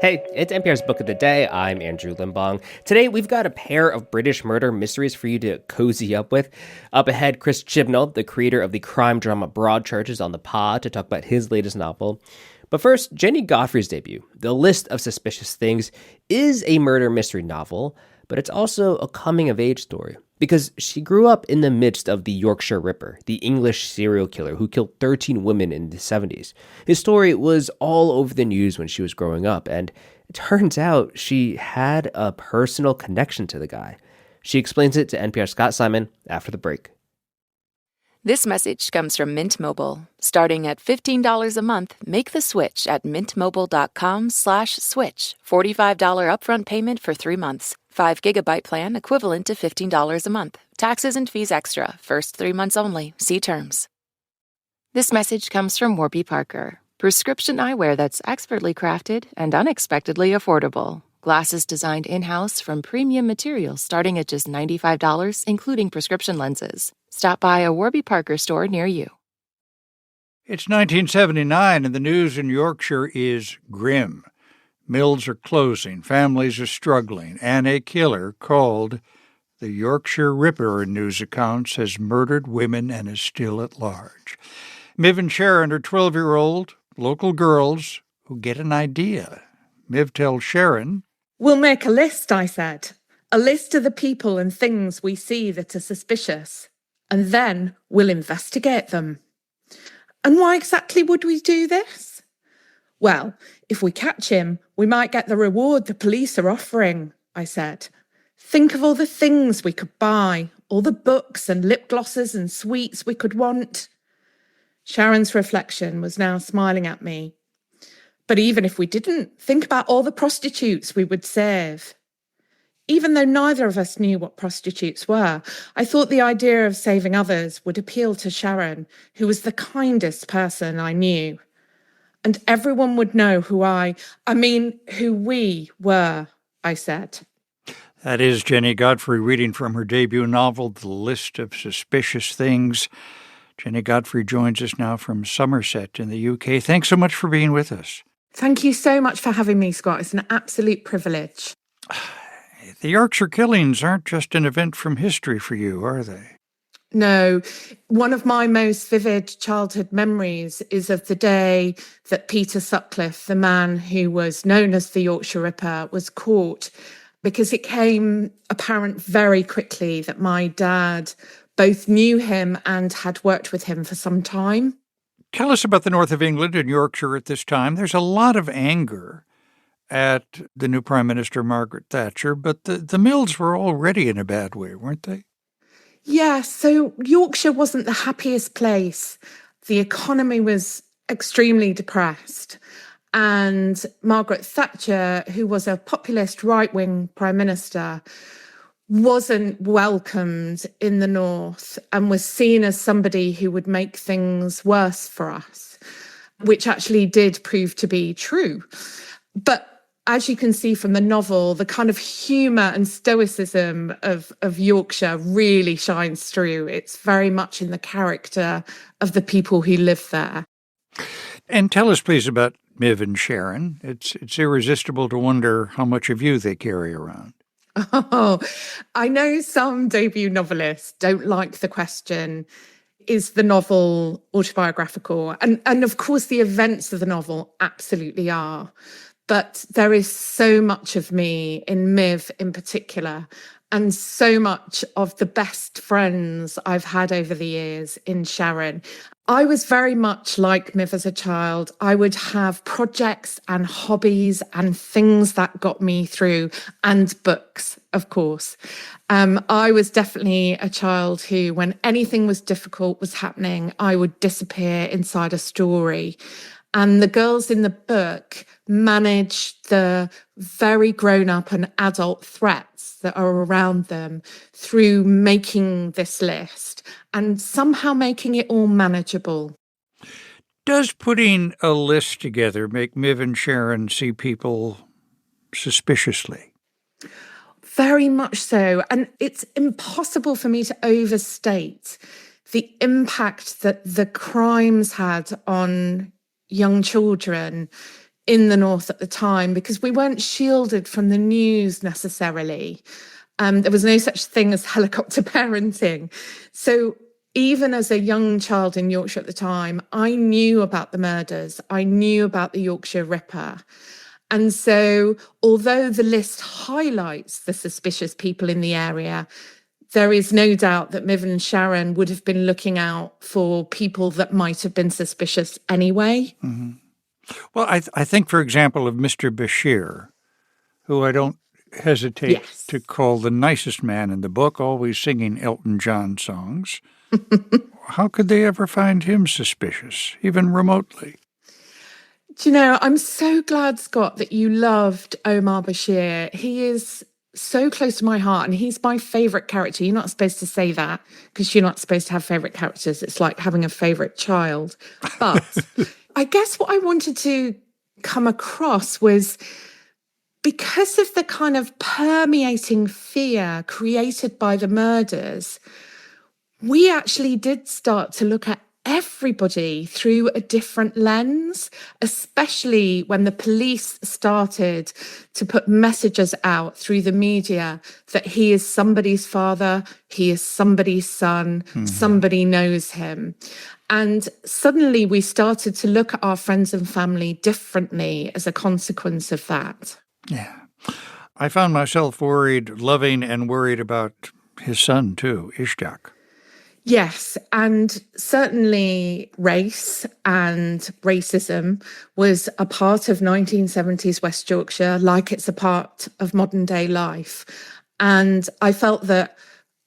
Hey, it's NPR's Book of the Day. I'm Andrew Limbong. Today, we've got a pair of British murder mysteries for you to cozy up with. Up ahead, Chris Chibnall, the creator of the crime drama Broadchurch, is on the pod to talk about his latest novel. But first, Jennie Godfrey's debut, The List of Suspicious Things, is a murder mystery novel, but it's also a coming-of-age story. Because she grew up in the midst of the Yorkshire Ripper, the English serial killer who killed 13 women in the 70s. His story was all over the news when she was growing up, and it turns out she had a personal connection to the guy. She explains it to NPR's Scott Simon after the break. This message comes from Mint Mobile. Starting at $15 a month, make the switch at mintmobile.com/switch. $45 upfront payment for 3 months. 5 gigabyte plan equivalent to $15 a month. Taxes and fees extra. First 3 months only. See terms. This message comes from Warby Parker. Prescription eyewear that's expertly crafted and unexpectedly affordable. Glasses designed in-house from premium materials starting at just $95, including prescription lenses. Stop by a Warby Parker store near you. It's 1979 and the news in Yorkshire is grim. Mills are closing, families are struggling, and a killer called the Yorkshire Ripper in news accounts has murdered women and is still at large. Miv and Sharon are 12-year-old local girls who get an idea. Miv tells Sharon, "We'll make a list," I said. "A list of the people and things we see that are suspicious. And then we'll investigate them." "And why exactly would we do this?" "Well, if we catch him, we might get the reward the police are offering," I said. "Think of all the things we could buy, all the books and lip glosses and sweets we could want." Sharon's reflection was now smiling at me. "But even if we didn't, think about all the prostitutes we would save." Even though neither of us knew what prostitutes were, I thought the idea of saving others would appeal to Sharon, who was the kindest person I knew. And everyone would know who we were, I said. That is Jennie Godfrey reading from her debut novel, The List of Suspicious Things. Jennie Godfrey joins us now from Somerset in the UK. Thanks so much for being with us. Thank you so much for having me, Scott. It's an absolute privilege. The Yorkshire killings aren't just an event from history for you, are they? No. One of my most vivid childhood memories is of the day that Peter Sutcliffe, the man who was known as the Yorkshire Ripper, was caught, because it came apparent very quickly that my dad both knew him and had worked with him for some time. Tell us about the north of England and Yorkshire at this time. There's a lot of anger at the new Prime Minister, Margaret Thatcher, but the Mills were already in a bad way, weren't they? Yeah, so Yorkshire wasn't the happiest place. The economy was extremely depressed. And Margaret Thatcher, who was a populist right-wing Prime Minister, wasn't welcomed in the north and was seen as somebody who would make things worse for us, which actually did prove to be true. But as you can see from the novel, the kind of humour and stoicism of Yorkshire really shines through. It's very much in the character of the people who live there. And tell us, please, about Miv and Sharon. It's irresistible to wonder how much of you they carry around. Oh, I know some debut novelists don't like the question, is the novel autobiographical? And of course, the events of the novel absolutely are. But there is so much of me in Miv in particular, and so much of the best friends I've had over the years in Sharon. I was very much like Miv as a child. I would have projects and hobbies and things that got me through, and books, of course. I was definitely a child who, when anything was difficult was happening, I would disappear inside a story. And the girls in the book manage the very grown-up and adult threats that are around them through making this list and somehow making it all manageable. Does putting a list together make Miv and Sharon see people suspiciously? Very much so. And it's impossible for me to overstate the impact that the crimes had on young children in the North at the time, because we weren't shielded from the news necessarily. There was no such thing as helicopter parenting. So even as a young child in Yorkshire at the time, I knew about the murders. I knew about the Yorkshire Ripper. And so although the list highlights the suspicious people in the area, there is no doubt that Miv and Sharon would have been looking out for people that might have been suspicious anyway. Mm-hmm. Well, I think, for example, of Mr. Bashir, who I don't hesitate to call the nicest man in the book, always singing Elton John songs. How could they ever find him suspicious, even remotely? Do you know, I'm so glad, Scott, that you loved Omar Bashir. He is so close to my heart, and he's my favourite character. You're not supposed to say that because you're not supposed to have favourite characters. It's like having a favourite child. But I guess what I wanted to come across was, because of the kind of permeating fear created by the murders, we actually did start to look at everybody through a different lens, especially when the police started to put messages out through the media that he is somebody's father, he is somebody's son, somebody knows him. And suddenly we started to look at our friends and family differently as a consequence of that. Yeah. I found myself loving and worried about his son too, Ishtiaq. Yes, and certainly race and racism was a part of 1970s West Yorkshire, like it's a part of modern day life. And I felt that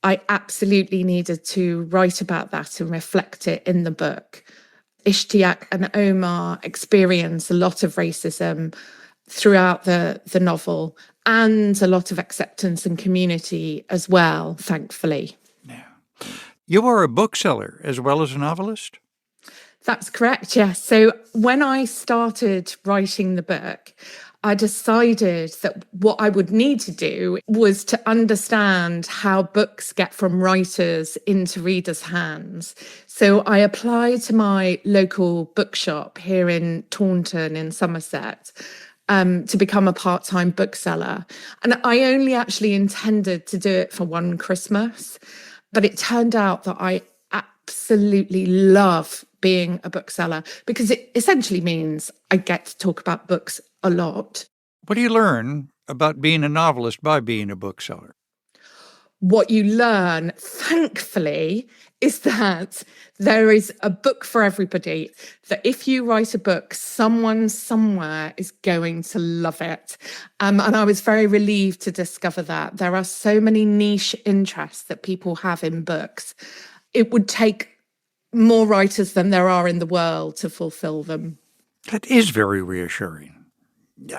I absolutely needed to write about that and reflect it in the book. Ishtiaq and Omar experience a lot of racism throughout the novel, and a lot of acceptance and community as well, thankfully. Yeah. You are a bookseller as well as a novelist? That's correct, yes. So when I started writing the book, I decided that what I would need to do was to understand how books get from writers into readers' hands. So I applied to my local bookshop here in Taunton in Somerset to become a part-time bookseller. And I only actually intended to do it for one Christmas. But it turned out that I absolutely love being a bookseller, because it essentially means I get to talk about books a lot. What do you learn about being a novelist by being a bookseller? What you learn, thankfully, is that there is a book for everybody, that if you write a book, someone somewhere is going to love it. And I was very relieved to discover that. There are so many niche interests that people have in books. It would take more writers than there are in the world to fulfill them. That is very reassuring.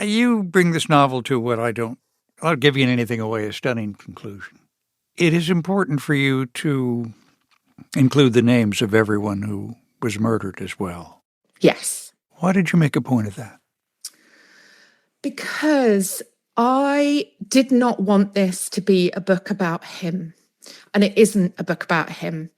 You bring this novel to what I'll give you anything away, a stunning conclusion. It is important for you to include the names of everyone who was murdered as well. Yes. Why did you make a point of that? Because I did not want this to be a book about him. And it isn't a book about him.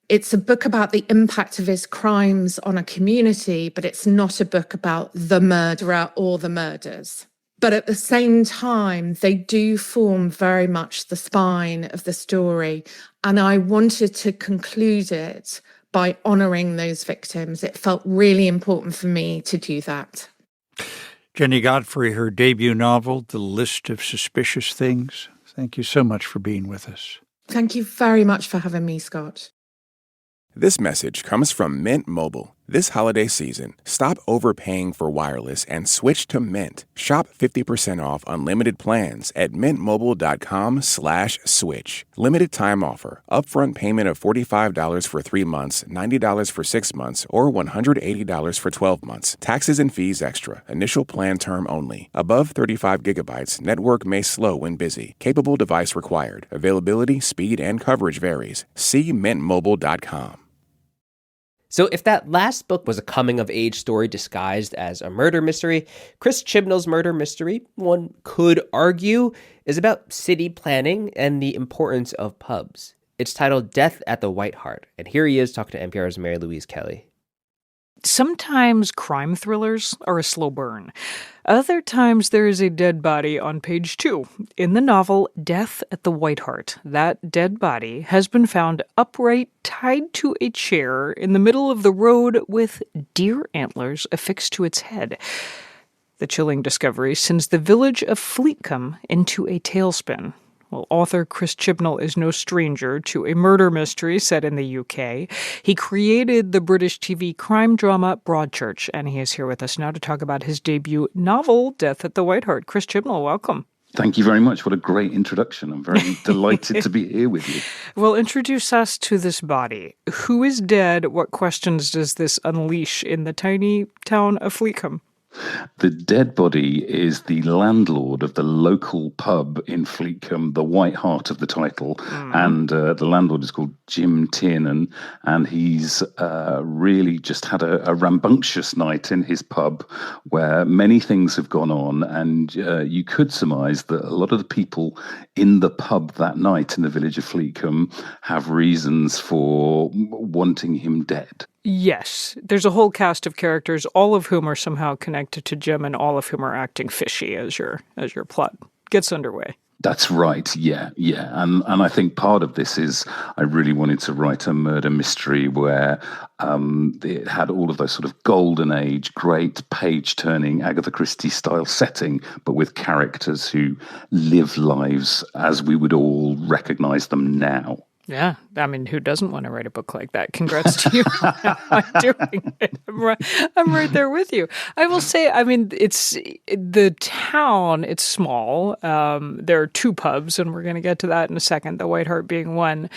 It's a book about the impact of his crimes on a community, but it's not a book about the murderer or the murders. But at the same time, they do form very much the spine of the story. And I wanted to conclude it by honouring those victims. It felt really important for me to do that. Jennie Godfrey, her debut novel, The List of Suspicious Things. Thank you so much for being with us. Thank you very much for having me, Scott. This message comes from Mint Mobile. This holiday season, stop overpaying for wireless and switch to Mint. Shop 50% off unlimited plans at mintmobile.com/switch. Limited time offer. Upfront payment of $45 for 3 months, $90 for 6 months, or $180 for 12 months. Taxes and fees extra. Initial plan term only. Above 35 gigabytes, network may slow when busy. Capable device required. Availability, speed, and coverage varies. See mintmobile.com. So if that last book was a coming-of-age story disguised as a murder mystery, Chris Chibnall's murder mystery, one could argue, is about city planning and the importance of pubs. It's titled Death at the White Hart, and here he is talking to NPR's Mary Louise Kelly. Sometimes crime thrillers are a slow burn. Other times there is a dead body on page 2. In the novel Death at the White Hart, that dead body has been found upright, tied to a chair in the middle of the road with deer antlers affixed to its head. The chilling discovery sends the village of Fleetcombe into a tailspin. Well, author Chris Chibnall is no stranger to a murder mystery set in the UK. He created the British TV crime drama Broadchurch, and he is here with us now to talk about his debut novel, Death at the White Hart. Chris Chibnall, welcome. Thank you very much. What a great introduction. I'm very delighted to be here with you. Well, introduce us to this body. Who is dead? What questions does this unleash in the tiny town of Fleetcombe? The dead body is the landlord of the local pub in Fleetcombe, the White Hart of the title. And the landlord is called Jim Tiernan, and he's really just had a rambunctious night in his pub where many things have gone on. And you could surmise that a lot of the people in the pub that night in the village of Fleetcombe have reasons for wanting him dead. Yes, there's a whole cast of characters, all of whom are somehow connected to Jim and all of whom are acting fishy as your plot gets underway. That's right, yeah. And I think part of this is I really wanted to write a murder mystery where it had all of those sort of golden age, great page-turning Agatha Christie-style setting, but with characters who live lives as we would all recognize them now. Yeah, I mean, who doesn't want to write a book like that? Congrats to you on doing it. I'm right there with you. I will say, I mean, it's the town, it's small. There are 2 pubs, and we're going to get to that in a second, the White Hart being one.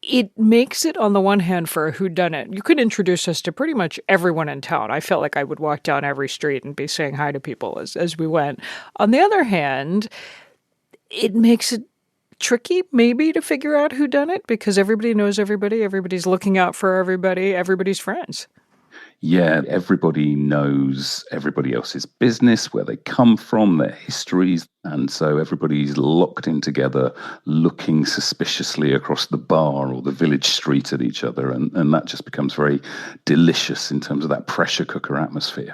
It makes it, on the one hand, for a whodunit. You could introduce us to pretty much everyone in town. I felt like I would walk down every street and be saying hi to people as we went. On the other hand, it makes it tricky, maybe, to figure out who done it because everybody knows everybody. Everybody's looking out for everybody. Everybody's friends. Yeah, everybody knows everybody else's business, where they come from, their histories. And so everybody's locked in together, looking suspiciously across the bar or the village street at each other. And that just becomes very delicious in terms of that pressure cooker atmosphere.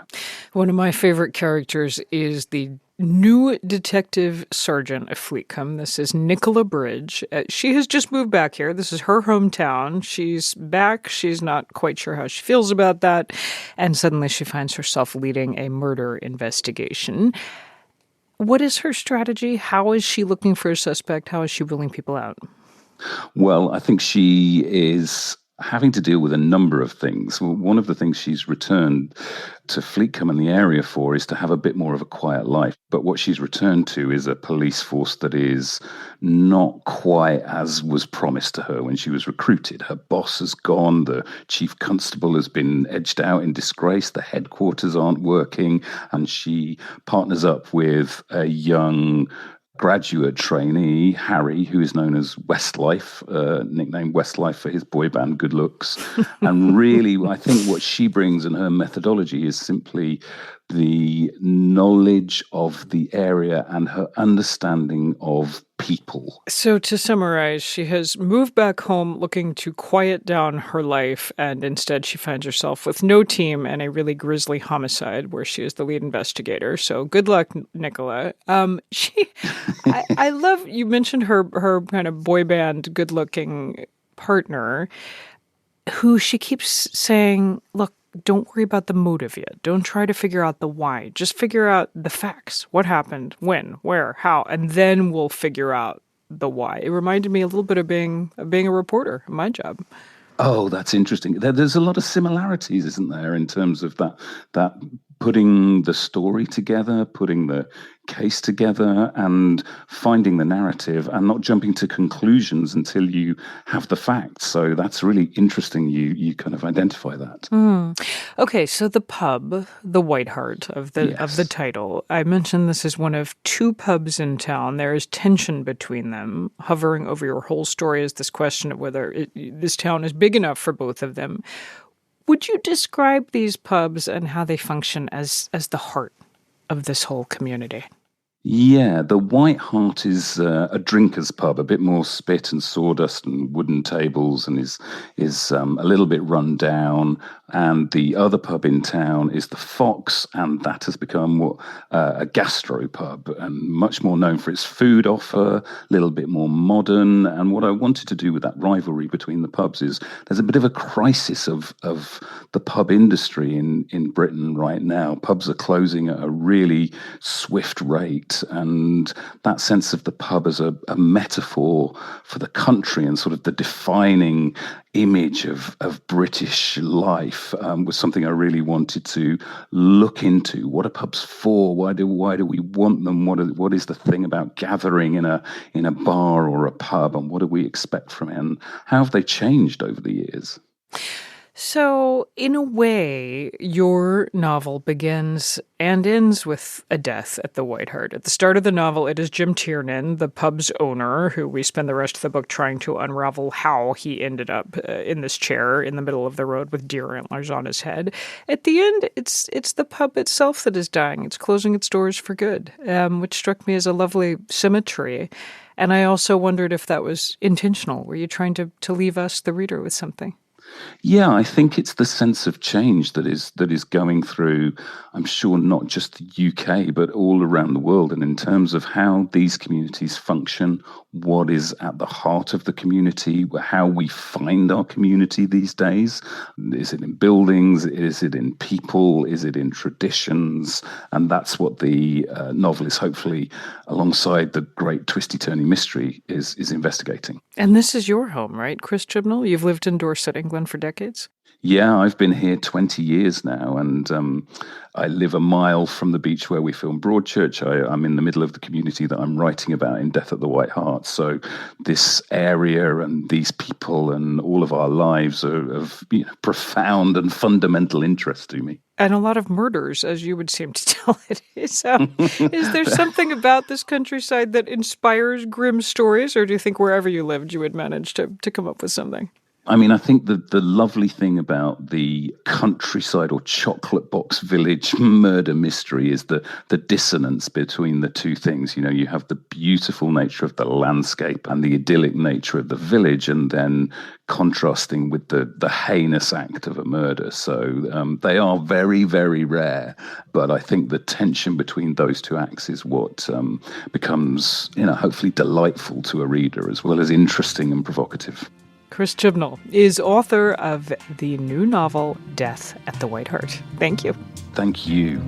One of my favorite characters is the new detective sergeant of Fleetcombe. This is Nicola Bridge. She has just moved back here. This is her hometown. She's back. She's not quite sure how she feels about that. And suddenly she finds herself leading a murder investigation. What is her strategy? How is she looking for a suspect? How is she ruling people out? Well, I think she is having to deal with a number of things. Well, one of the things she's returned to Fleetcombe and the area for is to have a bit more of a quiet life. But what she's returned to is a police force that is not quite as was promised to her when she was recruited. Her boss has gone, the chief constable has been edged out in disgrace, the headquarters aren't working, and she partners up with a young graduate trainee, Harry, who is known as Westlife, nicknamed Westlife for his boy band Good Looks. And really, I think what she brings in her methodology is simply the knowledge of the area and her understanding of people. So to summarize, she has moved back home looking to quiet down her life, and instead she finds herself with no team and a really grisly homicide where she is the lead investigator. So good luck, Nicola. I love, you mentioned her kind of boy band, good-looking partner, who she keeps saying, look, don't worry about the motive yet. Don't try to figure out the why. Just figure out the facts. What happened, when, where, how, and then we'll figure out the why. It reminded me a little bit of being a reporter, my job. Oh, that's interesting. There's a lot of similarities, isn't there, in terms of that putting the story together, putting the case together and finding the narrative and not jumping to conclusions until you have the facts. So that's really interesting. You kind of identify that. Okay, so the pub, the White Hart of the title. I mentioned this is one of 2 pubs in town. There is tension between them. Hovering over your whole story is this question of whether this town is big enough for both of them. Would you describe these pubs and how they function as the heart of this whole community? Yeah, the White Hart is a drinker's pub, a bit more spit and sawdust and wooden tables, and is a little bit run down. And the other pub in town is the Fox, and that has become a gastro pub and much more known for its food offer, a little bit more modern. And what I wanted to do with that rivalry between the pubs is there's a bit of a crisis of the pub industry in Britain right now. Pubs are closing at a really swift rate. And that sense of the pub as a metaphor for the country and sort of the defining image of British life was something I really wanted to look into. What are pubs for? Why do we want them? What is the thing about gathering in a bar or a pub, and what do we expect from it? And how have they changed over the years? So, in a way, your novel begins and ends with a death at the White Hart. At the start of the novel, it is Jim Tiernan, the pub's owner, who we spend the rest of the book trying to unravel how he ended up in this chair in the middle of the road with deer antlers on his head. At the end, it's the pub itself that is dying. It's closing its doors for good, which struck me as a lovely symmetry. And I also wondered if that was intentional. Were you trying to leave us, the reader, with something? Yeah, I think it's the sense of change that is going through, I'm sure, not just the UK, but all around the world. And in terms of how these communities function, what is at the heart of the community, how we find our community these days. Is it in buildings? Is it in people? Is it in traditions? And that's what the novel is, hopefully, alongside the great twisty-turny mystery, is investigating. And this is your home, right, Chris Chibnall? You've lived in Dorset, England for decades? Yeah, I've been here 20 years now, and I live a mile from the beach where we film Broadchurch. I'm in the middle of the community that I'm writing about in Death at the White Hart. So this area and these people and all of our lives are of profound and fundamental interest to me. And a lot of murders, as you would seem to tell it. Is there something about this countryside that inspires grim stories, or do you think wherever you lived you would manage to come up with something? I mean, I think the lovely thing about the countryside or chocolate box village murder mystery is the dissonance between the two things. You know, you have the beautiful nature of the landscape and the idyllic nature of the village, and then contrasting with the heinous act of a murder. So they are very, very rare. But I think the tension between those two acts is what becomes, hopefully delightful to a reader, as well as interesting and provocative. Chris Chibnall is author of the new novel, Death at the White Hart. Thank you. Thank you.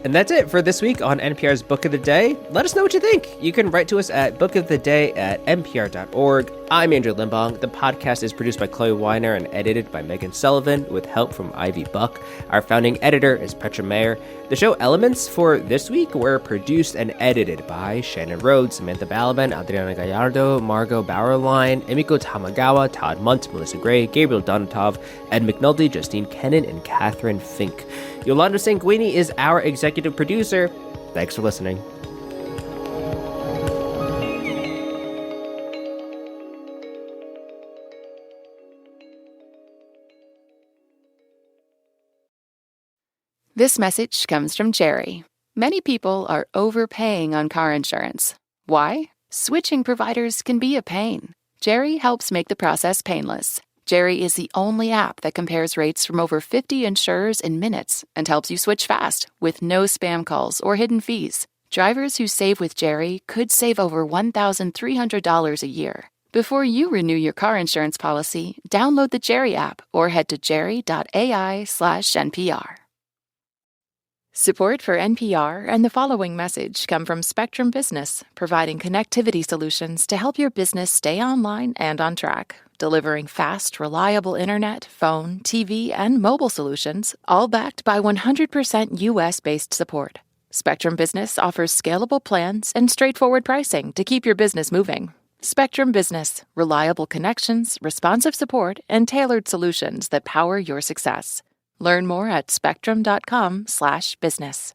And that's it for this week on NPR's Book of the Day. Let us know what you think. You can write to us at bookoftheday@npr.org. I'm Andrew Limbong. The podcast is produced by Chloe Weiner and edited by Megan Sullivan with help from Ivy Buck. Our founding editor is Petra Mayer. The show Elements for this week were produced and edited by Shannon Rhodes, Samantha Balaban, Adriana Gallardo, Margot Bauerlein, Emiko Tamagawa, Todd Munt, Melissa Gray, Gabriel Donatov, Ed McNulty, Justine Kennan, and Catherine Fink. Yolanda Sanguini is our executive producer. Thanks for listening. This message comes from Jerry. Many people are overpaying on car insurance. Why? Switching providers can be a pain. Jerry helps make the process painless. Jerry is the only app that compares rates from over 50 insurers in minutes and helps you switch fast with no spam calls or hidden fees. Drivers who save with Jerry could save over $1,300 a year. Before you renew your car insurance policy, download the Jerry app or head to jerry.ai/NPR. Support for NPR and the following message come from Spectrum Business, providing connectivity solutions to help your business stay online and on track, delivering fast, reliable internet, phone, TV, and mobile solutions, all backed by 100% U.S.-based support. Spectrum Business offers scalable plans and straightforward pricing to keep your business moving. Spectrum Business, reliable connections, responsive support, and tailored solutions that power your success. Learn more at spectrum.com/business.